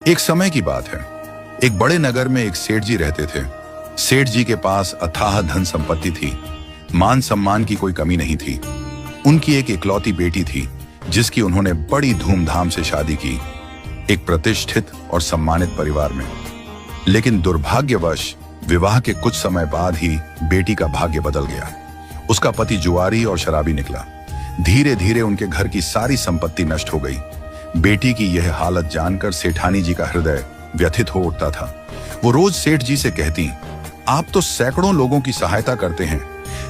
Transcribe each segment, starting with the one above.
एक समय की बात है। एक बड़े नगर में एक सेठ जी रहते थे। सेठ जी के पास अथाह धन संपत्ति थी। मान सम्मान की कोई कमी नहीं थी। उनकी एक इकलौती बेटी थी जिसकी उन्होंने बड़ी धूमधाम से शादी की, एक प्रतिष्ठित और सम्मानित परिवार में। लेकिन दुर्भाग्यवश विवाह के कुछ समय बाद ही बेटी का भाग्य बदल गया। उसका पति जुआरी और शराबी निकला। धीरे धीरे उनके घर की सारी संपत्ति नष्ट हो गई। बेटी की यह हालत जानकर सेठानी जी का हृदय व्यथित हो उठता था। वो रोज सेठ जी से कहती, आप तो सैकड़ों लोगों की सहायता करते हैं,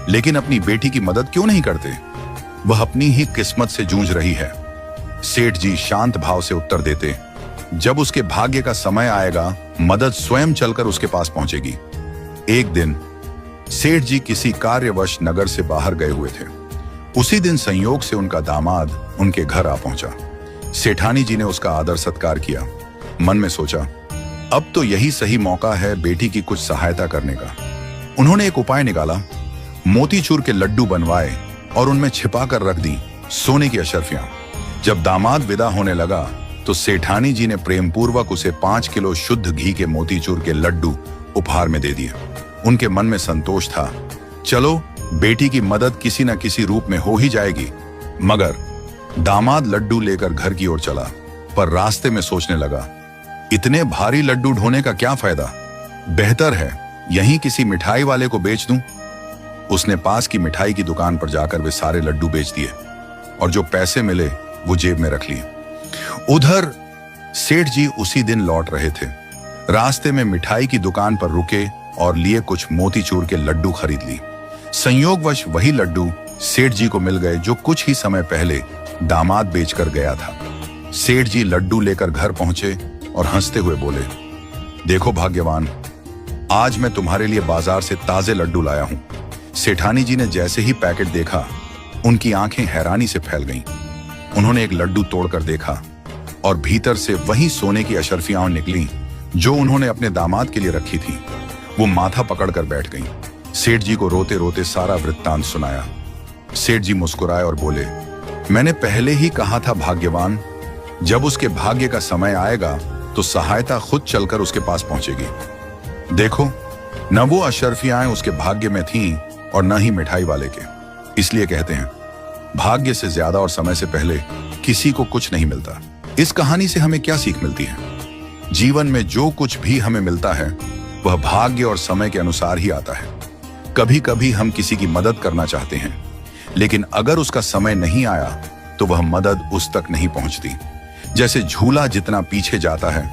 लेकिन अपनी बेटी की मदद क्यों नहीं करते? वह अपनी ही किस्मत से जूझ रही है। सेठ जी शांत भाव से उत्तर देते, जब उसके भाग्य का समय आएगा, मदद स्वयं चलकर उसके पास पहुंचेगी। एक दिन सेठ जी किसी कार्यवश नगर से बाहर गए हुए थे। उसी दिन संयोग से उनका दामाद उनके घर आ पहुंचा। सेठानी जी ने उसका आदर सत्कार किया। मन में सोचा, अब तो यही सही मौका है बेटी की कुछ सहायता करने का। उन्होंने एक उपाय निकाला। मोतीचूर के लड्डू बनवाए और उनमें छिपा कर रख दी सोने की अशर्फियां। जब दामाद विदा होने लगा तो सेठानी जी ने प्रेम पूर्वक उसे 5 किलो शुद्ध घी के मोतीचूर के लड्डू उपहार में दे दिए। उनके मन में संतोष था, चलो बेटी की मदद किसी न किसी रूप में हो ही जाएगी। मगर दामाद लड्डू लेकर घर की ओर चला, पर रास्ते में सोचने लगा, इतने भारी लड्डू ढोने का क्या फायदा? बेहतर है यहीं किसी मिठाई वाले को बेच दूं। उसने पास की मिठाई की दुकान पर जाकर वे सारे लड्डू बेच दिए और जो पैसे मिले वो जेब में रख लिए। उधर सेठ जी उसी दिन लौट रहे थे। रास्ते में मिठाई की दुकान पर रुके और लिए कुछ मोतीचूर के लड्डू खरीद ली। संयोगवश वही लड्डू सेठ जी को मिल गए जो कुछ ही समय पहले दामाद बेचकर गया था। सेठ जी लड्डू लेकर घर पहुंचे और हंसते हुए बोले, देखो भाग्यवान, आज मैं तुम्हारे लिए बाजार से ताजे लड्डू लाया हूं। सेठानी जी ने जैसे ही पैकेट देखा, उनकी आंखें हैरानी से फैल गईं। उन्होंने एक लड्डू तोड़कर देखा और भीतर से वही सोने की अशर्फियां निकली जो उन्होंने अपने दामाद के लिए रखी थी। वो माथा पकड़कर बैठ गईं। सेठ जी को रोते रोते सारा वृत्तांत सुनाया। सेठ जी मुस्कुराए और बोले, मैंने पहले ही कहा था भाग्यवान, जब उसके भाग्य का समय आएगा तो सहायता खुद चलकर उसके पास पहुंचेगी। देखो, न वो अशर्फियां उसके भाग्य में थीं और न ही मिठाई वाले के। इसलिए कहते हैं, भाग्य से ज्यादा और समय से पहले किसी को कुछ नहीं मिलता। इस कहानी से हमें क्या सीख मिलती है? जीवन में जो कुछ भी हमें मिलता है वह भाग्य और समय के अनुसार ही आता है। कभी कभी हम किसी की मदद करना चाहते हैं, लेकिन अगर उसका समय नहीं आया तो वह मदद उस तक नहीं पहुंचती। जैसे झूला जितना पीछे जाता है